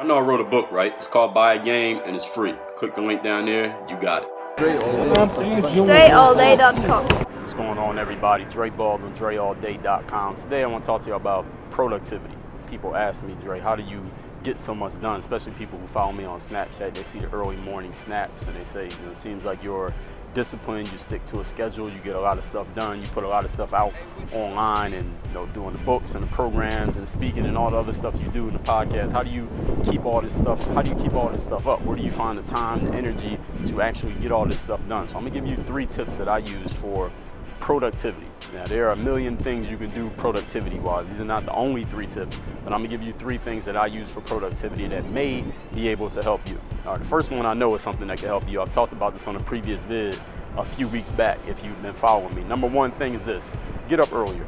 I know I wrote a book, right? It's called Buy a Game and it's free. Click the link down there, you got it. DreAllDay.com. What's going on, everybody? Dre Baldwin, DreAllDay.com. Today I want to talk to you about productivity. People ask me, Dre, how do you get so much done? Especially people who follow me on Snapchat. They see the early morning snaps and they say, it seems like you're disciplined, you stick to a schedule, you get a lot of stuff done, you put a lot of stuff out online and doing the books and the programs and speaking and all the other stuff you do in the podcast. How do you keep all this stuff up? Where do you find the time, the energy to actually get all this stuff done? So I'm gonna give you 3 tips that I use for productivity. Now, there are a million things you can do productivity wise. These are not the only 3 tips, but I'm gonna give you 3 things that I use for productivity that may be able to help you. All right, the first one I know is something that can help you. I've talked about this on a previous vid a few weeks back if you've been following me. Number 1 thing is this: get up earlier.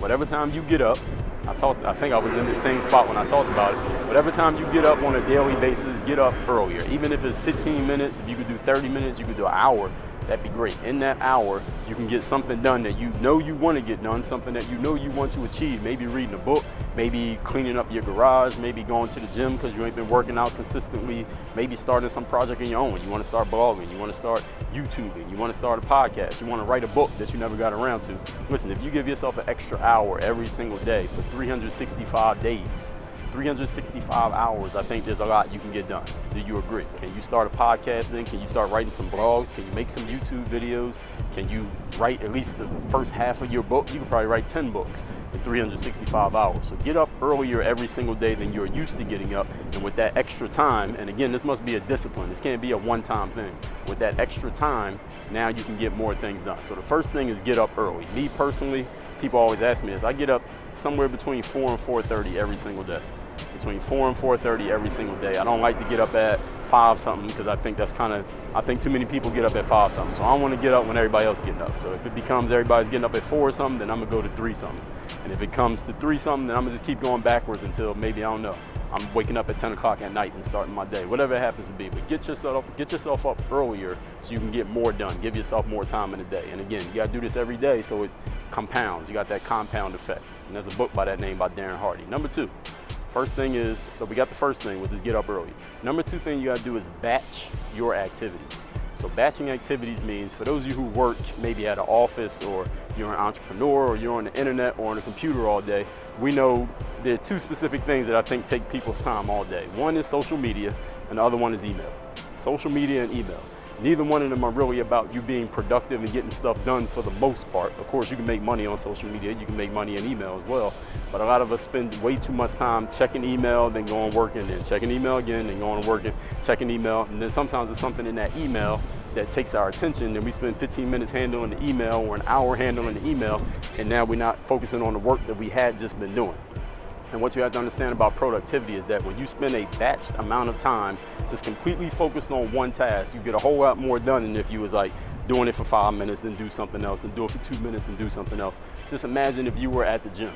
Whatever time you get up, I think I was in the same spot when I talked about it. Whatever time you get up on a daily basis, get up earlier. Even if it's 15 minutes, if you could do 30 minutes, you could do an hour. That'd be great. In that hour, you can get something done that you know you want to get done, something that you know you want to achieve. Maybe reading a book, maybe cleaning up your garage, maybe going to the gym because you ain't been working out consistently, maybe starting some project in your own. You want to start blogging, you want to start YouTubing, you want to start a podcast, you want to write a book that you never got around to. Listen, if you give yourself an extra hour every single day for 365 days, 365 hours, I think there's a lot you can get done. Do you agree? Can you start a podcast then? Can you start writing some blogs? Can you make some YouTube videos? Can you write at least the first half of your book? You can probably write 10 books in 365 hours. So get up earlier every single day than you're used to getting up. And with that extra time, and again, this must be a discipline. This can't be a one-time thing. With that extra time, now you can get more things done. So the first thing is get up early. Me personally, people always ask me this. I get up somewhere between 4 and 4:30 every single day. Between 4 and 4:30 every single day. I don't like to get up at 5 something because I think I think too many people get up at 5 something. So I want to get up when everybody else is getting up. So if it becomes everybody's getting up at 4 something, then I'm gonna go to 3 something. And if it comes to 3 something, then I'm gonna just keep going backwards until maybe, I don't know, I'm waking up at 10 o'clock at night and starting my day, whatever it happens to be. But get yourself up earlier so you can get more done. Give yourself more time in the day. And again, you gotta do this every day so it compounds. You got that compound effect. And there's a book by that name by Darren Hardy. Number 2, first thing is, so we got the first thing, which is get up early. Number 2 thing you gotta do is batch your activities. So batching activities means, for those of you who work maybe at an office, or you're an entrepreneur, or you're on the internet or on a computer all day, we know there are 2 specific things that I think take people's time all day. One is social media, and the other one is email. Social media and email. Neither one of them are really about you being productive and getting stuff done for the most part. Of course, you can make money on social media, you can make money in email as well, but a lot of us spend way too much time checking email, then going working, then checking email again, then going working, checking email, and then sometimes there's something in that email that takes our attention, and we spend 15 minutes handling the email or an hour handling the email, and now we're not focusing on the work that we had just been doing. And what you have to understand about productivity is that when you spend a batched amount of time just completely focused on one task, you get a whole lot more done than if you was like doing it for 5 minutes, then do something else, and do it for 2 minutes and do something else. Just imagine if you were at the gym.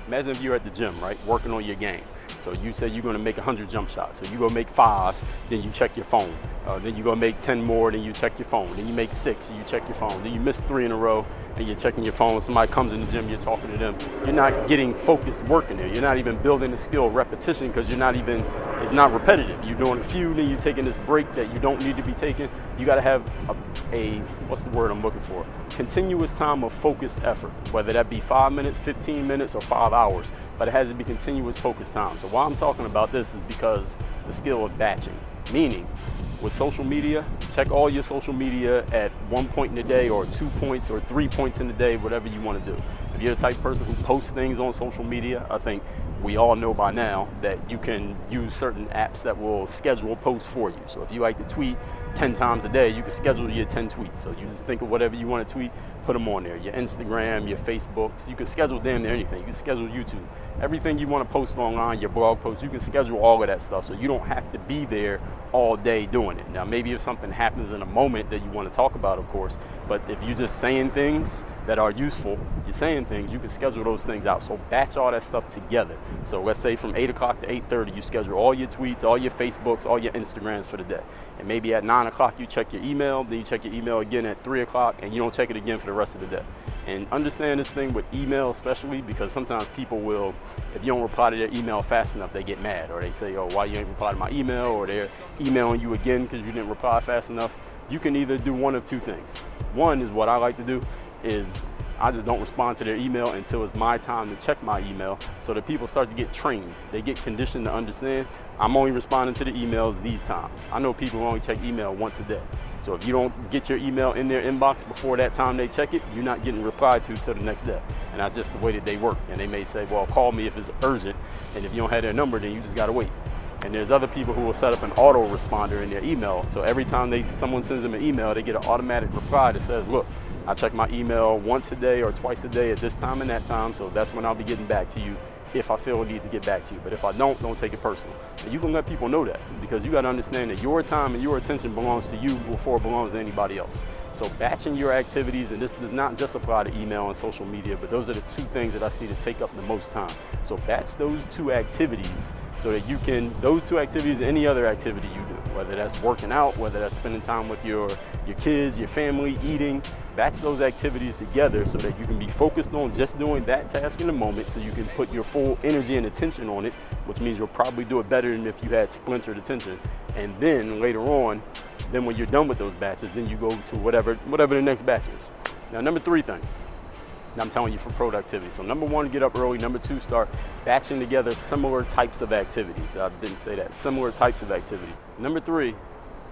Imagine if you're at the gym, right, working on your game. So you say you're gonna make 100 jump shots. So you go make 5, then you check your phone. Then you go make 10 more, then you check your phone. Then you make 6, and you check your phone. Then you miss 3 in a row, and you're checking your phone. Somebody comes in the gym, you're talking to them. You're not getting focused work in there. You're not even building the skill of repetition because it's not repetitive. You're doing a few, then you're taking this break that you don't need to be taking. You gotta have a what's the word I'm looking for? Continuous time of focused effort, whether that be 5 minutes, 15 minutes, or 5 hours, but it has to be continuous focused time. So why I'm talking about this is because the skill of batching, meaning with social media, check all your social media at 1 point in the day, or 2 points, or 3 points in the day, whatever you want to do. If you're the type of person who posts things on social media, I think we all know by now that you can use certain apps that will schedule posts for you. So if you like to tweet 10 times a day, you can schedule your 10 tweets. So you just think of whatever you want to tweet, put them on there. Your Instagram, your Facebooks, you can schedule damn near anything. You can schedule YouTube. Everything you want to post online, your blog posts, you can schedule all of that stuff. So you don't have to be there all day doing it. Now, maybe if something happens in a moment that you want to talk about, of course, but if you're just saying things that are useful, you're saying things, you can schedule those things out. So batch all that stuff together. So let's say from 8 o'clock to 8:30, you schedule all your tweets, all your Facebooks, all your Instagrams for the day. And maybe at 9 o'clock, you check your email, then you check your email again at 3 o'clock, and you don't check it again for the rest of the day. And understand this thing with email especially, because sometimes people will, if you don't reply to their email fast enough, they get mad, or they say, oh, why you ain't reply to my email, or they're emailing you again because you didn't reply fast enough. You can either do one of two things. One is what I like to do is I just don't respond to their email until it's my time to check my email, so that people start to get trained. They get conditioned to understand I'm only responding to the emails these times. I know people only check email once a day. So if you don't get your email in their inbox before that time they check it, you're not getting replied to till the next day. And that's just the way that they work. And they may say, well, call me if it's urgent. And if you don't have their number, then you just gotta wait. And there's other people who will set up an autoresponder in their email. So every time someone sends them an email, they get an automatic reply that says, look, I check my email once a day or twice a day at this time and that time, so that's when I'll be getting back to you if I feel a need to get back to you. But if I don't take it personal. And you can let people know that, because you got to understand that your time and your attention belongs to you before it belongs to anybody else. So batching your activities, and this does not just apply to email and social media, but those are the two things that I see to take up the most time. So batch those two activities so that you can, those two activities, any other activity you do, whether that's working out, whether that's spending time with your kids, your family, eating, batch those activities together so that you can be focused on just doing that task in the moment, so you can put your full energy and attention on it, which means you'll probably do it better than if you had splintered attention. And then later on, then when you're done with those batches, then you go to whatever the next batch is. Now, number 3 thing, and I'm telling you for productivity. So number 1, get up early. Number 2, start batching together similar types of activities. I didn't say that, similar types of activities. Number 3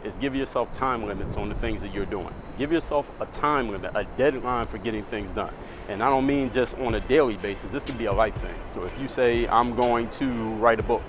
is give yourself time limits on the things that you're doing. Give yourself a time limit, a deadline for getting things done. And I don't mean just on a daily basis. This could be a life thing. So if you say, I'm going to write a book,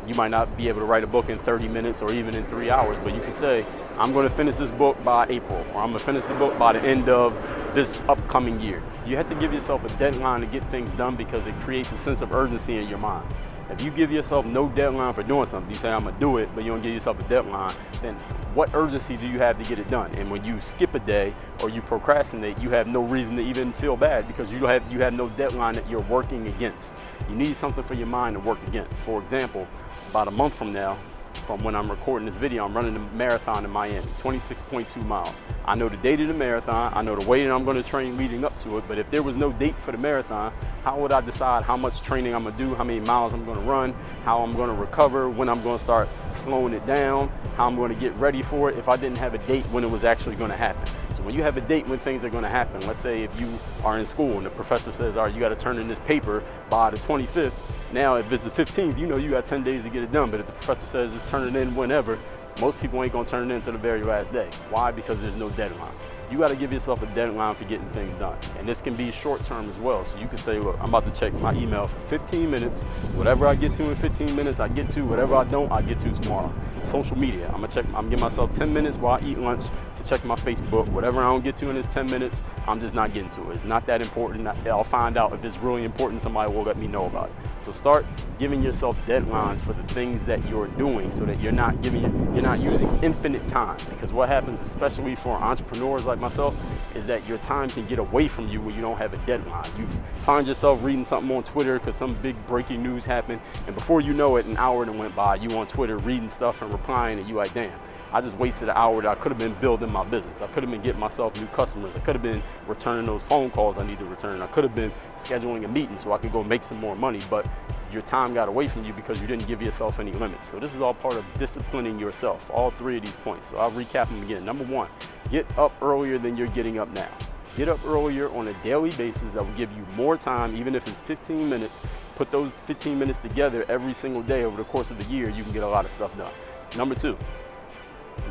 you might not be able to write a book in 30 minutes or even in 3 hours, but you can say, I'm going to finish this book by April, or I'm going to finish the book by the end of this upcoming year. You have to give yourself a deadline to get things done, because it creates a sense of urgency in your mind. If you give yourself no deadline for doing something, you say, I'm going to do it, but you don't give yourself a deadline, then what urgency do you have to get it done? And when you skip a day or you procrastinate, you have no reason to even feel bad, because you have no deadline that you're working against. You need something for your mind to work against. For example, about a month from now, from when I'm recording this video, I'm running a marathon in Miami, 26.2 miles. I know the date of the marathon, I know the way that I'm going to train leading up to it, but if there was no date for the marathon, how would I decide how much training I'm going to do, how many miles I'm going to run, how I'm going to recover, when I'm going to start slowing it down, how I'm going to get ready for it if I didn't have a date when it was actually going to happen? So when you have a date when things are going to happen, let's say if you are in school and the professor says, all right, you got to turn in this paper by the 25th. Now, if it's the 15th, you know you got 10 days to get it done. But if the professor says just turn it in whenever, most people ain't gonna turn it in until the very last day. Why? Because there's no deadline. You gotta give yourself a deadline for getting things done. And this can be short term as well. So you can say, look, I'm about to check my email for 15 minutes. Whatever I get to in 15 minutes, I get to. Whatever I don't, I get to tomorrow. Social media, I'm giving myself 10 minutes while I eat lunch to check my Facebook. Whatever I don't get to in this 10 minutes, I'm just not getting to it. It's not that important. I'll find out if it's really important. Somebody will let me know about it. So start giving yourself deadlines for the things that you're doing, so that you're not using infinite time. Because what happens, especially for entrepreneurs like myself, is that your time can get away from you when you don't have a deadline. You find yourself reading something on Twitter because some big breaking news happened, and before you know it, an hour then went by. You on Twitter reading stuff and replying, and you like, damn, I just wasted an hour that I could have been building my business. I could have been getting myself new customers. I could have been returning those phone calls I need to return. I could have been scheduling a meeting so I could go make some more money, but your time got away from you because you didn't give yourself any limits. So this is all part of disciplining yourself, all 3 of these points. So I'll recap them again. Number 1, get up earlier than you're getting up now. Get up earlier on a daily basis. That will give you more time, even if it's 15 minutes. Put those 15 minutes together every single day over the course of the year, you can get a lot of stuff done. Number 2,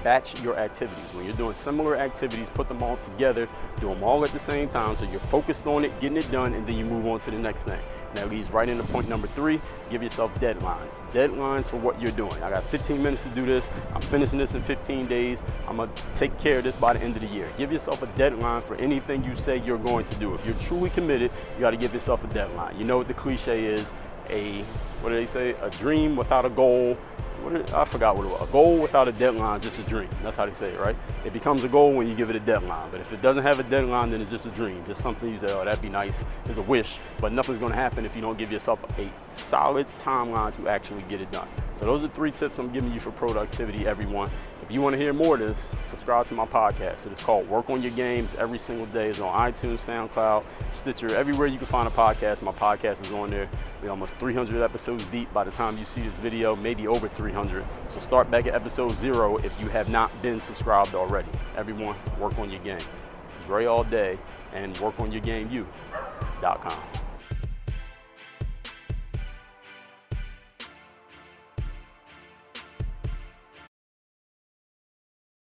batch your activities. When you're doing similar activities, put them all together, do them all at the same time, so you're focused on it, getting it done, and then you move on to the next thing. And that leads right into point number 3, give yourself deadlines. Deadlines for what you're doing. I got 15 minutes to do this, I'm finishing this in 15 days, I'm gonna take care of this by the end of the year. Give yourself a deadline for anything you say you're going to do. If you're truly committed, you gotta give yourself a deadline. You know what the cliche is, what do they say? A dream without a goal I forgot what it was. A goal without a deadline is just a dream. That's how they say it, right? It becomes a goal when you give it a deadline. But if it doesn't have a deadline, then it's just a dream. Just something you say, oh, that'd be nice. It's a wish. But nothing's going to happen if you don't give yourself a solid timeline to actually get it done. So those are 3 tips I'm giving you for productivity, everyone. If you want to hear more of this, subscribe to my podcast. It is called Work on Your Games. Every single day. It's on iTunes, SoundCloud, Stitcher, everywhere you can find a podcast. My podcast is on there. We're almost 300 episodes deep by the time you see this video, maybe over 300. So start back at episode 0 if you have not been subscribed already. Everyone, work on your game. Dre all day and workonyourgameyou.com.